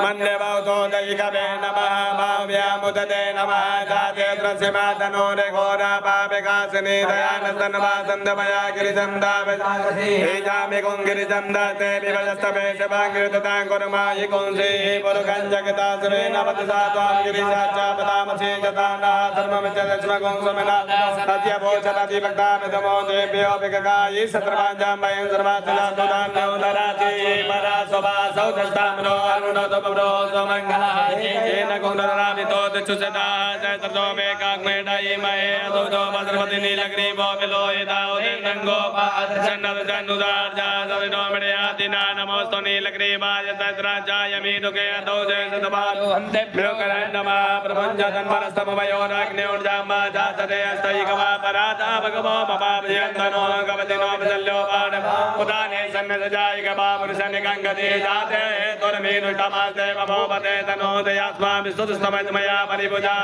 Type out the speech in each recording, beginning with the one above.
मन्ये भवतो दैकवे नमः भाव्यामुदते नमः जाते त्रस्यमातनो रे घोरा पापिकासिनी दयानन्दनवासन्दमया गिरिचन्दावेजामि कुङ्गिरिचन्दाते विभजस्तवे शभाङ्गिरिततां कुर्मायि कुंसि पुरुकञ्जगतासुरे नवतिसा त्वां गिरिशाचापदामसि जतानः सर्वमित्यदस्मकुंसुमिना सत्य भोजनति भक्तामिदमो देभ्यो विगगायि सत्रवाञ्जां वयं सर्वातिलातुदान्यो नराति परासोभा सौदष्टामनो अरुणोदपरो सोमङ्गलाय येन कुण्डलरावितो दिक्षुसदा जयततो मे काग्मेडायि महे अदोदो भद्रपति नीलग्रीवो विलोहिताओ दिनङ्गो पादचन्नदजन्नुदार्जा सविनो मृयादिना नमोस्तु नीलग्रीवाय तद्राजाय मीडुके अदो जय सदबालो हन्तेभ्यो करन् नमः प्रपञ्चतन्मनस्तमवयोराग्न्योर्जामा जातते अस्तैकवा पराता भगवो ममाभयन्तनो गवतिनो विदल्यो पाण उदाने सन्नसजायिकवा पुरुषनिकङ्गति जाते तुर्मीनुष्टमास्ते ममोपते तनोदयास्माभि स्तुतिस्तमया परिभुजा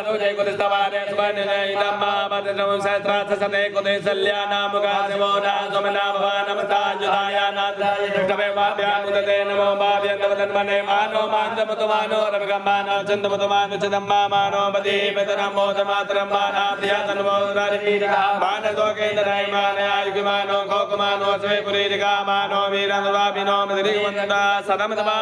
अनुजय कुतिस्तवारे स्वर्णिने इदम्मा पतितं सहस्रार्थसते कुतिसल्यानामुखासिमो नासुमना भवानमतायुधाया नाथाय दुष्टवे वाभ्यामुदते नमो भाव्यन्तवतन्मने मानो मान्दमुतमानो रविगम्मानो चन्दमुतमानो चिदम्मा मानो पदी पितरमोदमातरं मानाभ्यातन्मोदरीरिका मानसोकेन्द्रय मानयायुगिमानो खोकुमानो स्वे पुरीरिका मानो वीरन्वाभिनो मदिरिवन्दा सदमतमा